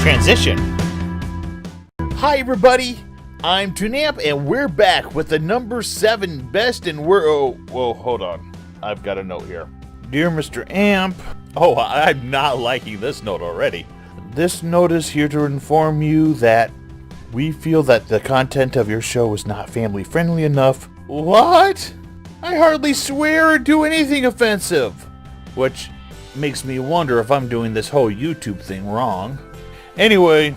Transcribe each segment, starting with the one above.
Transition. Hi everybody, I'm Toonamp and we're back with the number 7 best and hold on. I've got a note here. Dear Mr. Amp. Oh, I'm not liking this note already. This note is here to inform you that we feel that the content of your show is not family friendly enough. What? I hardly swear or do anything offensive. Which makes me wonder if I'm doing this whole YouTube thing wrong. Anyway,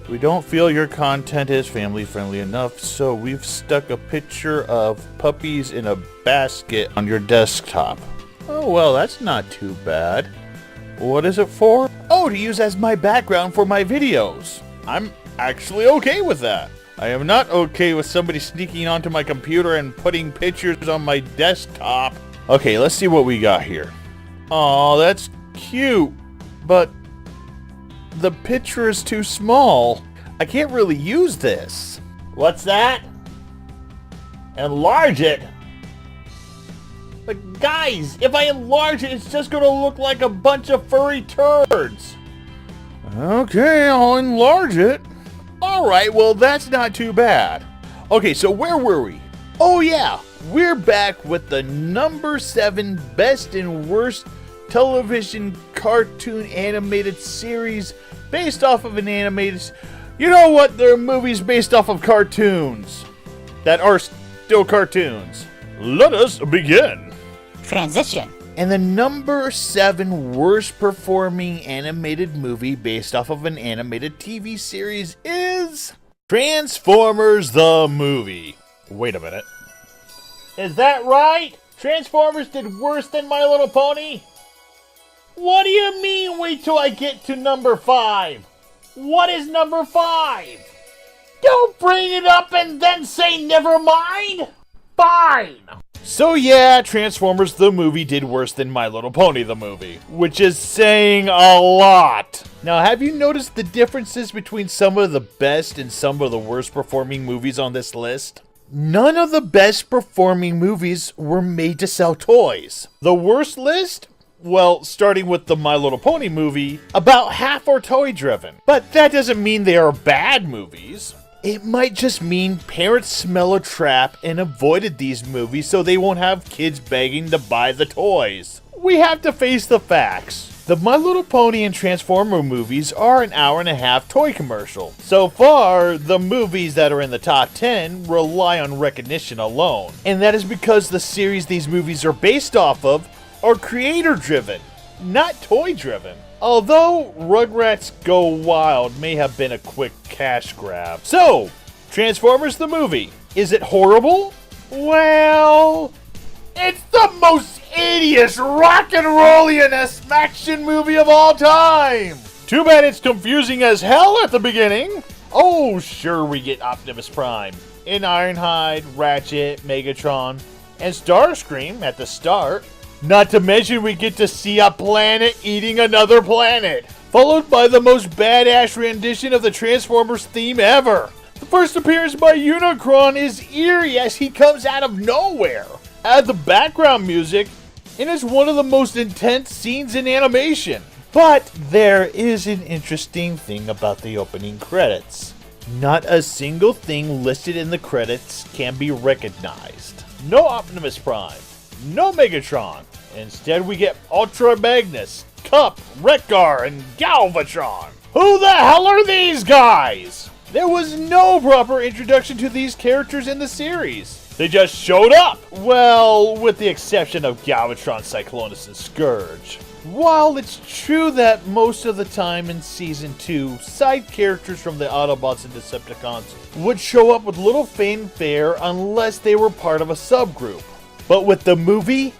we don't feel your content is family friendly enough, so we've stuck a picture of puppies in a basket on your desktop. Oh, well, that's not too bad. What is it for? Oh, to use as my background for my videos. I'm actually okay with that. I am not okay with somebody sneaking onto my computer and putting pictures on my desktop. Okay, let's see what we got here. Aw, that's cute, but the picture is too small. I can't really use this. What's that? Enlarge it? But guys, if I enlarge it, it's just gonna look like a bunch of furry turds. Okay, I'll enlarge it. Alright, well that's not too bad. Okay, so where were we? Oh yeah, we're back with the number 7 best and worst television cartoon animated series based off of an animated... You know what? They're movies based off of cartoons that are still cartoons. Let us begin. Transition. And the number 7 worst performing animated movie based off of an animated TV series is Transformers the movie. Wait a minute. Is that right? Transformers did worse than My Little Pony? What do you mean wait till I get to number 5? What is number 5? Don't bring it up and then say never mind. Fine. So yeah, Transformers the movie did worse than My Little Pony the movie, which is saying a lot. Now, have you noticed the differences between some of the best and some of the worst performing movies on this list? None of the best performing movies were made to sell toys. The worst list? Well, starting with the My Little Pony movie, about half are toy-driven. But that doesn't mean they are bad movies. It might just mean parents smell a trap and avoided these movies so they won't have kids begging to buy the toys. We have to face the facts. The My Little Pony and Transformer movies are an hour-and-a-half toy commercial. So far, the movies that are in the top 10 rely on recognition alone. And that is because the series these movies are based off of are creator-driven, not toy-driven. Although Rugrats Go Wild may have been a quick cash grab. So, Transformers the movie. Is it horrible? Well, it's the most hideous rock and rollingest action movie of all time. Too bad it's confusing as hell at the beginning. Oh, sure we get Optimus Prime in Ironhide, Ratchet, Megatron, and Starscream at the start. Not to mention we get to see a planet eating another planet, followed by the most badass rendition of the Transformers theme ever. The first appearance by Unicron is eerie as he comes out of nowhere. Add the background music, and it's one of the most intense scenes in animation. But there is an interesting thing about the opening credits. Not a single thing listed in the credits can be recognized. No Optimus Prime. No Megatron. Instead, we get Ultra Magnus, Cup, Wreck-Gar, and Galvatron. Who the hell are these guys? There was no proper introduction to these characters in the series. They just showed up. Well, with the exception of Galvatron, Cyclonus, and Scourge. While it's true that most of the time in Season 2, side characters from the Autobots and Decepticons would show up with little fanfare unless they were part of a subgroup. But with the movie,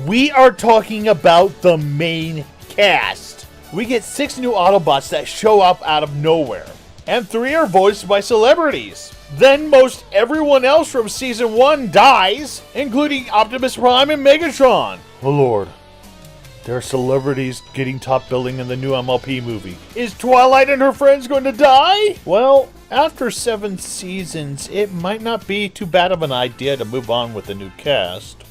we are talking about the main cast. We get 6 new Autobots that show up out of nowhere, and 3 are voiced by celebrities. Then most everyone else from Season 1 dies, including Optimus Prime and Megatron. Oh lord, there are celebrities getting top billing in the new MLP movie. Is Twilight and her friends going to die? Well, after 7 seasons, it might not be too bad of an idea to move on with the new cast.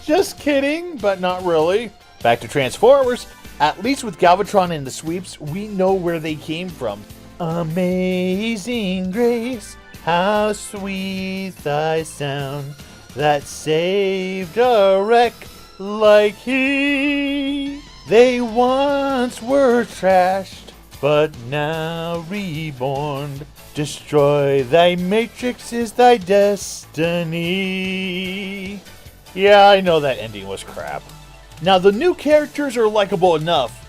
Just kidding, but not really. Back to Transformers. At least with Galvatron and the sweeps, we know where they came from. Amazing grace, how sweet thy sound, that saved a wreck like he. They once were trashed, but now reborn. Destroy thy matrix is thy destiny. Yeah, I know that ending was crap. Now, the new characters are likable enough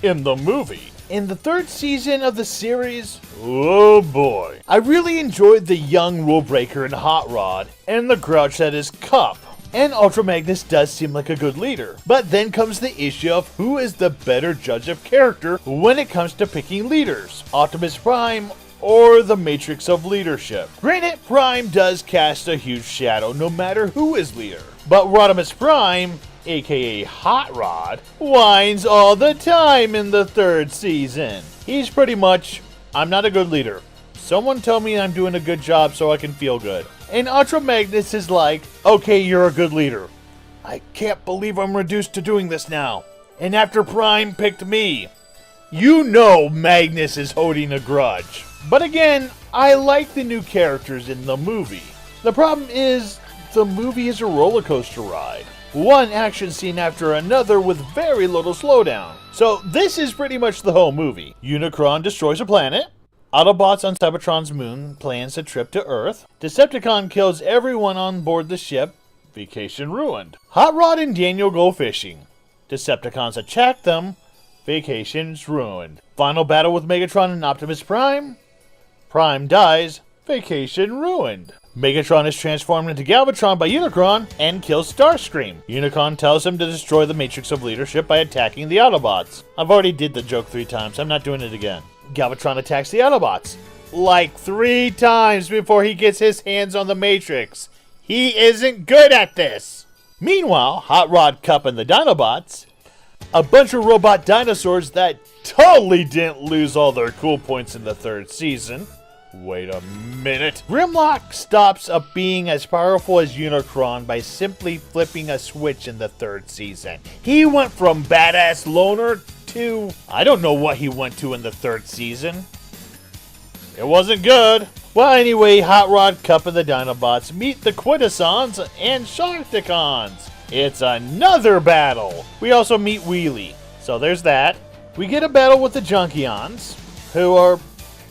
in the movie. In the third season of the series, oh boy. I really enjoyed the young rule breaker and Hot Rod, and the grouch that is Cup. And Ultra Magnus does seem like a good leader. But then comes the issue of who is the better judge of character when it comes to picking leaders, Optimus Prime or the Matrix of Leadership. Granted, Prime does cast a huge shadow no matter who is leader. But Rodimus Prime, aka Hot Rod, whines all the time in the third season. He's pretty much, I'm not a good leader. Someone tell me I'm doing a good job so I can feel good. And Ultra Magnus is like, okay, you're a good leader. I can't believe I'm reduced to doing this now. And after Prime picked me, you know Magnus is holding a grudge. But again, I like the new characters in the movie. The problem is, the movie is a roller coaster ride. One action scene after another with very little slowdown. So this is pretty much the whole movie. Unicron destroys a planet. Autobots on Cybertron's moon plans a trip to Earth. Decepticon kills everyone on board the ship. Vacation ruined. Hot Rod and Daniel go fishing. Decepticons attack them. Vacation's ruined. Final battle with Megatron and Optimus Prime. Prime dies. Vacation ruined. Megatron is transformed into Galvatron by Unicron and kills Starscream. Unicron tells him to destroy the Matrix of Leadership by attacking the Autobots. I've already did the joke 3 times, I'm not doing it again. Galvatron attacks the Autobots. Like 3 times before he gets his hands on the Matrix. He isn't good at this! Meanwhile, Hot Rod, Cup, and the Dinobots, a bunch of robot dinosaurs that totally didn't lose all their cool points in the 3rd season. Wait a minute. Grimlock stops up being as powerful as Unicron by simply flipping a switch in the 3rd season. He went from badass loner to, I don't know what he went to in the 3rd season. It wasn't good. Well, anyway, Hot Rod, Cup, and the Dinobots meet the Quintessons and Sharkticons. It's another battle. We also meet Wheelie. So there's that. We get a battle with the Junkions, who are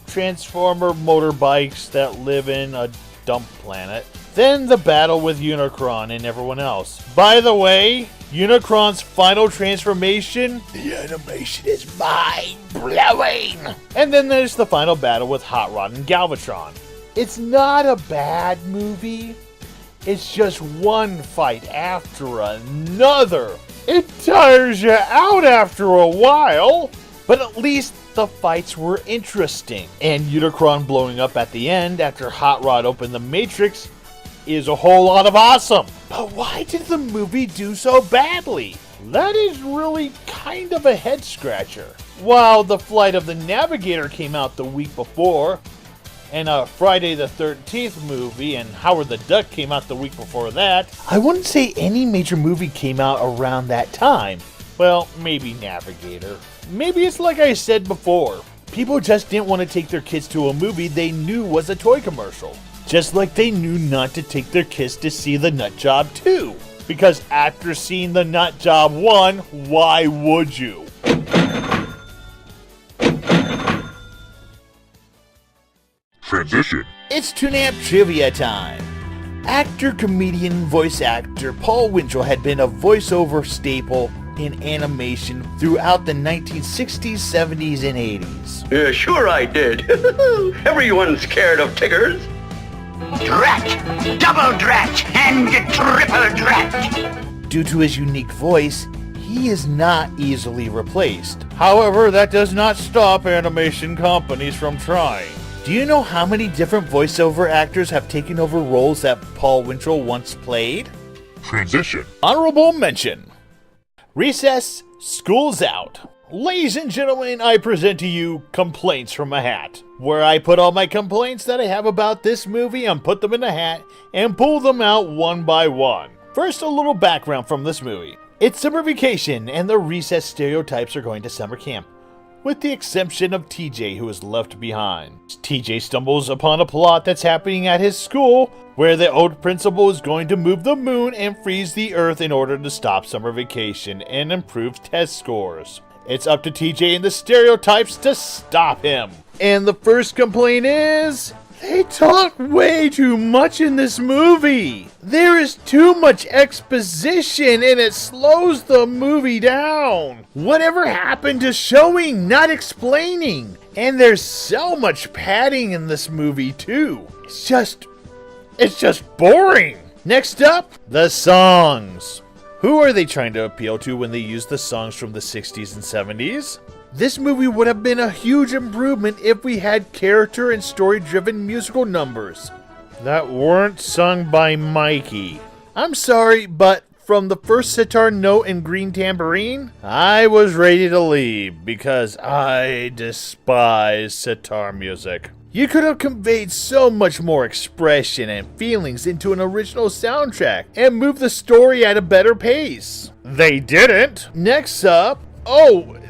Transformer motorbikes that live in a dump planet. Then the battle with Unicron and everyone else. By the way, Unicron's final transformation, the animation is mind-blowing! And then there's the final battle with Hot Rod and Galvatron. It's not a bad movie. It's just one fight after another. It tires you out after a while, but at least the fights were interesting. And Unicron blowing up at the end after Hot Rod opened the Matrix is a whole lot of awesome. But why did the movie do so badly? That is really kind of a head scratcher. While The Flight of the Navigator came out the week before, and a Friday the 13th movie and Howard the Duck came out the week before that, I wouldn't say any major movie came out around that time. Well, maybe Navigator. Maybe it's like I said before. People just didn't want to take their kids to a movie they knew was a toy commercial. Just like they knew not to take their kids to see The Nut Job 2. Because after seeing The Nut Job 1, why would you? Transition. It's Toonamp trivia time. Actor, comedian, voice actor Paul Winchell had been a voiceover staple in animation throughout the 1960s, 70s, and 80s. Sure I did. Everyone's scared of tigers. Drat! Double drat! And triple drat! Due to his unique voice, he is not easily replaced. However, that does not stop animation companies from trying. Do you know how many different voiceover actors have taken over roles that Paul Winchell once played? Transition. Honorable mention. Recess, school's out. Ladies and gentlemen, I present to you Complaints from a Hat, where I put all my complaints that I have about this movie and put them in a hat and pull them out one by one. First, a little background from this movie. It's summer vacation, and the recess stereotypes are going to summer camp, with the exception of TJ, who is left behind. TJ stumbles upon a plot that's happening at his school, where the old principal is going to move the moon and freeze the earth in order to stop summer vacation and improve test scores. It's up to TJ and the stereotypes to stop him. And the first complaint is, they talk way too much in this movie. There is too much exposition and it slows the movie down. Whatever happened to showing, not explaining? And there's so much padding in this movie too. It's just boring. Next up, the songs. Who are they trying to appeal to when they use the songs from the 60s and 70s? This movie would have been a huge improvement if we had character and story-driven musical numbers that weren't sung by Mikey. I'm sorry, but from the first sitar note in Green Tambourine, I was ready to leave because I despise sitar music. You could have conveyed so much more expression and feelings into an original soundtrack and moved the story at a better pace. They didn't. Next up,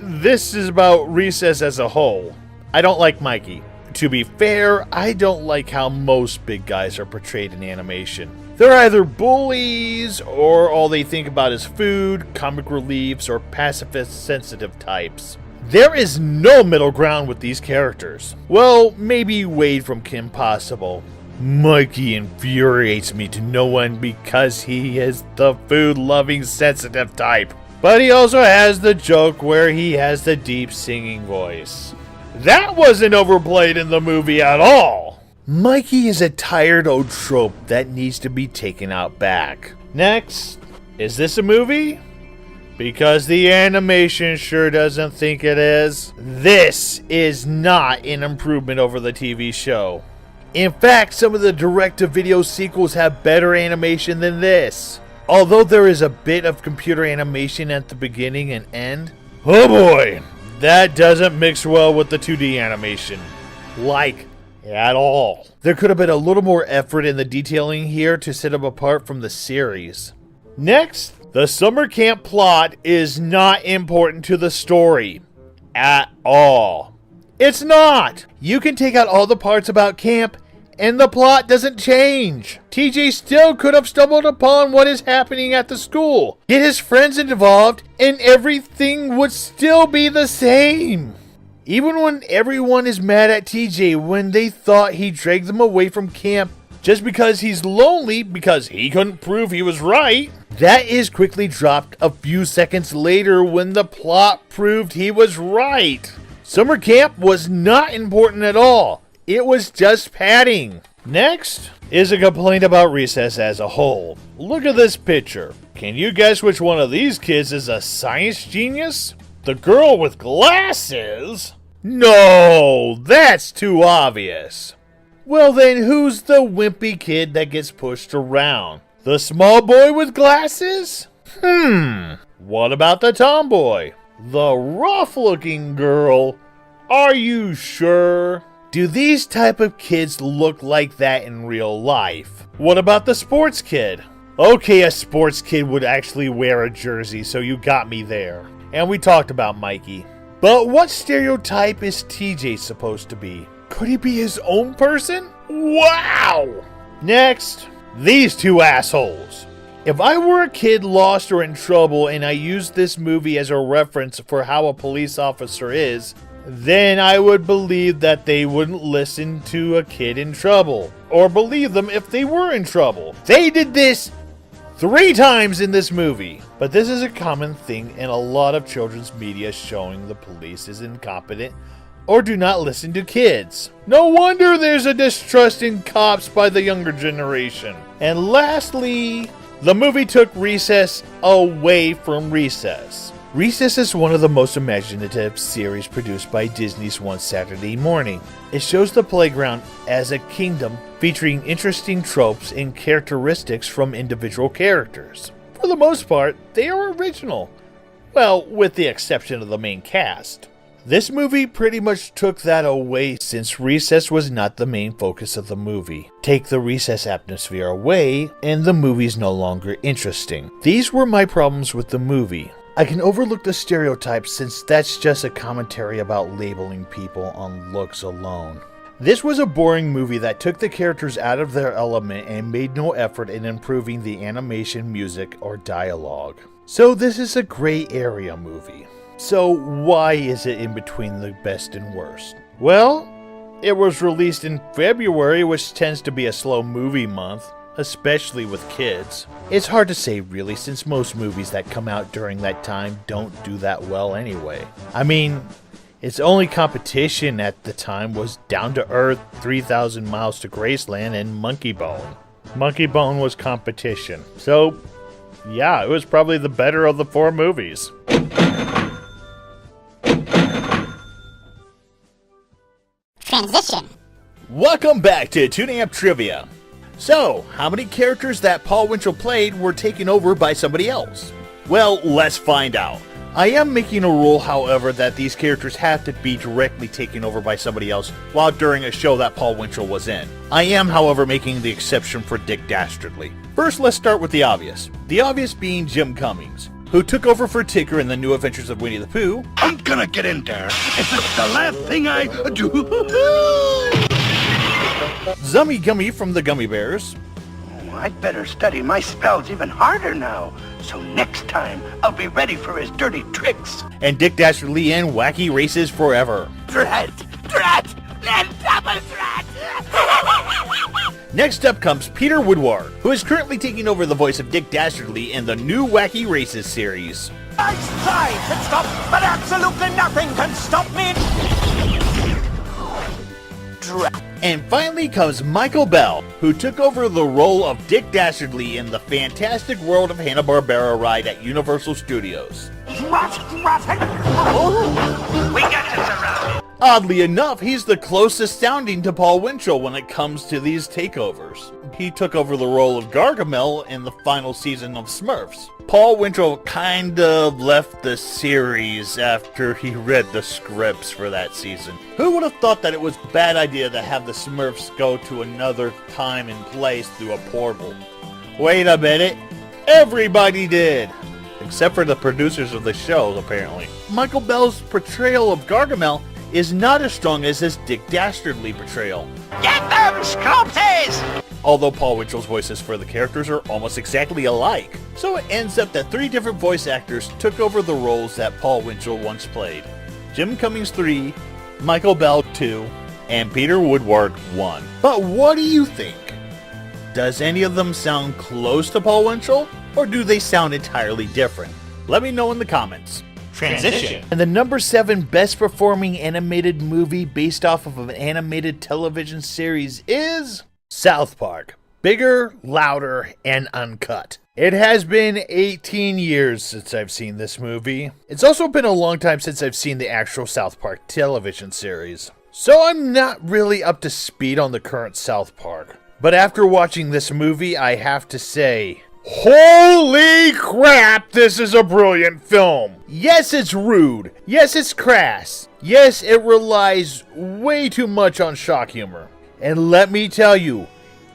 this is about recess as a whole. I don't like Mikey. To be fair, I don't like how most big guys are portrayed in animation. They're either bullies, or all they think about is food, comic reliefs, or pacifist sensitive types. There is no middle ground with these characters. Well, maybe Wade from Kim Possible. Mikey infuriates me to no end because he is the food-loving sensitive type. But he also has the joke where he has the deep singing voice. That wasn't overplayed in the movie at all. Mikey is a tired old trope that needs to be taken out back. Next, is this a movie? Because the animation sure doesn't think it is. This is not an improvement over the TV show. In fact, some of the direct-to-video sequels have better animation than this. Although there is a bit of computer animation at the beginning and end, oh boy, that doesn't mix well with the 2D animation. Like, at all. There could have been a little more effort in the detailing here to set them apart from the series. Next, the summer camp plot is not important to the story. At all. It's not! You can take out all the parts about camp, and the plot doesn't change. TJ still could have stumbled upon what is happening at the school, get his friends involved, and everything would still be the same. Even when everyone is mad at TJ when they thought he dragged them away from camp just because he's lonely because he couldn't prove he was right, that is quickly dropped a few seconds later when the plot proved he was right. Summer camp was not important at all. It was just padding. Next is a complaint about recess as a whole. Look at this picture. Can you guess which one of these kids is a science genius? The girl with glasses? No, that's too obvious. Well then, who's the wimpy kid that gets pushed around? The small boy with glasses? What about the tomboy? The rough-looking girl? Are you sure? Do these type of kids look like that in real life? What about the sports kid? Okay, a sports kid would actually wear a jersey, so you got me there. And we talked about Mikey. But what stereotype is TJ supposed to be? Could he be his own person? Wow! Next, these two assholes. If I were a kid lost or in trouble and I used this movie as a reference for how a police officer is, then I would believe that they wouldn't listen to a kid in trouble, or believe them if they were in trouble. They did this 3 times in this movie. But this is a common thing in a lot of children's media, showing the police is incompetent or do not listen to kids. No wonder there's a distrust in cops by the younger generation. And lastly, the movie took recess away from recess. Recess is one of the most imaginative series produced by Disney's One Saturday Morning. It shows the playground as a kingdom featuring interesting tropes and characteristics from individual characters. For the most part, they are original. Well, with the exception of the main cast. This movie pretty much took that away since recess was not the main focus of the movie. Take the recess atmosphere away, and the movie's no longer interesting. These were my problems with the movie. I can overlook the stereotypes since that's just a commentary about labeling people on looks alone. This was a boring movie that took the characters out of their element and made no effort in improving the animation, music, or dialogue. So this is a gray area movie. So why is it in between the best and worst? Well, it was released in February, which tends to be a slow movie month, especially with kids. It's hard to say really, since most movies that come out during that time don't do that well anyway. I mean, its only competition at the time was Down to Earth, 3,000 Miles to Graceland, and Monkey Bone. Monkey Bone was competition. So, yeah, it was probably the better of the four movies. Transition. Welcome back to Toonamp Trivia. So, how many characters that Paul Winchell played were taken over by somebody else? Well, let's find out. I am making a rule, however, that these characters have to be directly taken over by somebody else while during a show that Paul Winchell was in. I am, however, making the exception for Dick Dastardly. First, let's start with the obvious. The obvious being Jim Cummings, who took over for Tigger in the New Adventures of Winnie the Pooh. I'm gonna get in there. If it's the last thing I do. Zummy Gummy from the Gummy Bears. I'd better study my spells even harder now. So next time, I'll be ready for his dirty tricks. And Dick Dastardly in Wacky Races Forever. Drat, and double drat. Next up comes Peter Woodward, who is currently taking over the voice of Dick Dastardly in the new Wacky Races series. I tried to stop, but absolutely nothing can stop me. And finally comes Michael Bell, who took over the role of Dick Dastardly in the Fantastic World of Hanna-Barbera ride at Universal Studios. We got you surrounded. Oddly enough, he's the closest sounding to Paul Winchell when it comes to these takeovers. He took over the role of Gargamel in the final season of Smurfs. Paul Winchell kind of left the series after he read the scripts for that season. Who would have thought that it was a bad idea to have the Smurfs go to another time and place through a portal? Wait a minute, everybody did! Except for the producers of the show, apparently. Michael Bell's portrayal of Gargamel is not as strong as his Dick Dastardly portrayal. Get them, Scrumpties! Although Paul Winchell's voices for the characters are almost exactly alike. So it ends up that 3 different voice actors took over the roles that Paul Winchell once played. Jim Cummings 3, Michael Bell 2, and Peter Woodward 1. But what do you think? Does any of them sound close to Paul Winchell, or do they sound entirely different? Let me know in the comments. Transition. And the number 7 best performing animated movie based off of an animated television series is South Park. Bigger, louder, and uncut. It has been 18 years since I've seen this movie. It's also been a long time since I've seen the actual South Park television series. So I'm not really up to speed on the current South Park. But after watching this movie, I have to say, holy crap, this is a brilliant film. Yes, it's rude. Yes, it's crass. Yes, it relies way too much on shock humor. And let me tell you,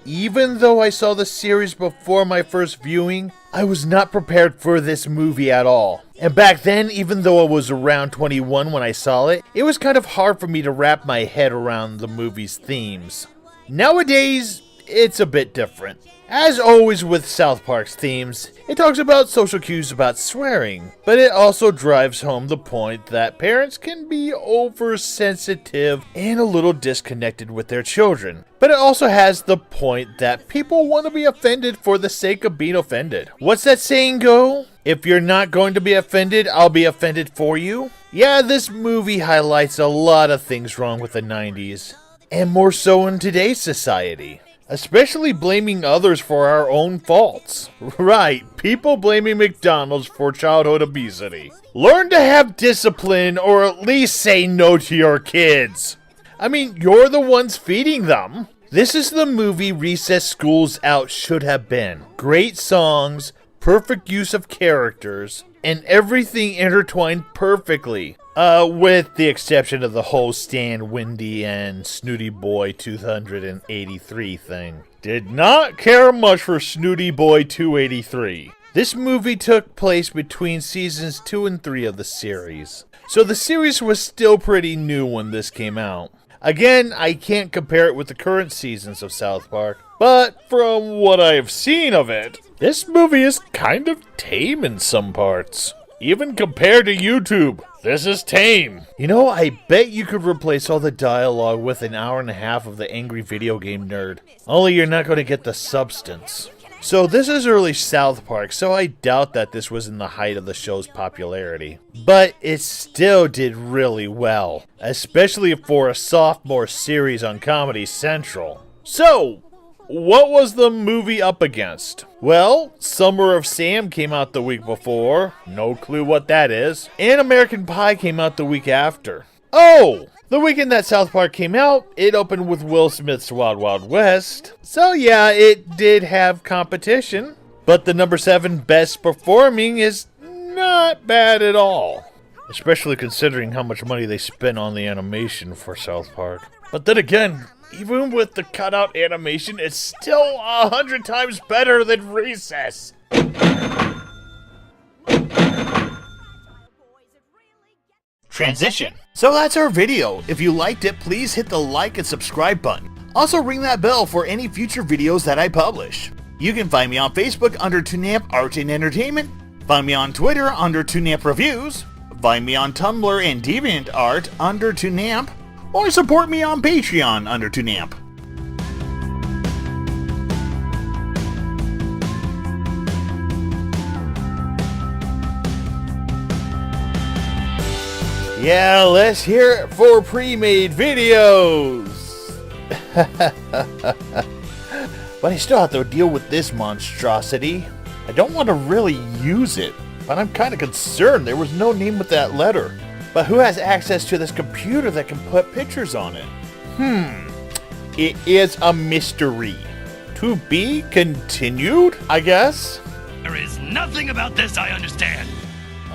even though I saw the series before my first viewing, I was not prepared for this movie at all. And back then, even though I was around 21 when I saw it, it was kind of hard for me to wrap my head around the movie's themes. Nowadays, it's a bit different. As always with South Park's themes, it talks about social cues about swearing, but it also drives home the point that parents can be oversensitive and a little disconnected with their children. But it also has the point that people want to be offended for the sake of being offended. What's that saying go? If you're not going to be offended, I'll be offended for you. Yeah, this movie highlights a lot of things wrong with the 90s, and more so in today's society. Especially blaming others for our own faults. Right, people blaming McDonald's for childhood obesity. Learn to have discipline, or at least say no to your kids. I mean, you're the ones feeding them. This is the movie Recess School's Out should have been. Great songs, perfect use of characters, and everything intertwined perfectly. With the exception of the whole Stan Windy and Snooty Boy 283 thing. Did not care much for Snooty Boy 283. This movie took place between seasons 2 and 3 of the series, so the series was still pretty new when this came out. Again, I can't compare it with the current seasons of South Park, but from what I've seen of it, this movie is kind of tame in some parts. Even compared to YouTube, this is tame. You know, I bet you could replace all the dialogue with an hour and a half of the angry video game nerd. Only you're not going to get the substance. So this is early South Park, so I doubt that this was in the height of the show's popularity. But it still did really well, especially for a sophomore series on Comedy Central. So, what was the movie up against? Well, Summer of Sam came out the week before, no clue what that is, and American Pie came out the week after. Oh! The weekend that South Park came out, it opened with Will Smith's Wild Wild West. So yeah, it did have competition. But the number 7 best performing is not bad at all. Especially considering how much money they spent on the animation for South Park. But then again, even with the cutout animation, it's still 100 times better than Recess. Transition. So that's our video. If you liked it, please hit the like and subscribe button. Also ring that bell for any future videos that I publish. You can find me on Facebook under Toonamp Art and Entertainment. Find me on Twitter under Toonamp Reviews. Find me on Tumblr and DeviantArt under Toonamp. Or support me on Patreon under Toonamp. Yeah, let's hear it for pre-made videos! But I still have to deal with this monstrosity. I don't want to really use it, but I'm kind of concerned there was no name with that letter. But who has access to this computer that can put pictures on it? It is a mystery. To be continued, I guess? There is nothing about this I understand.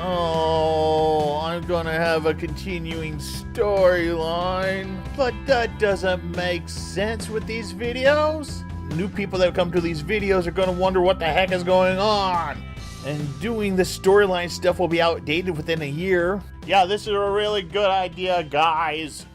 Oh, I'm gonna have a continuing storyline. But that doesn't make sense with these videos. New people that come to these videos are gonna wonder what the heck is going on. And doing the storyline stuff will be outdated within a year. Yeah, this is a really good idea, guys.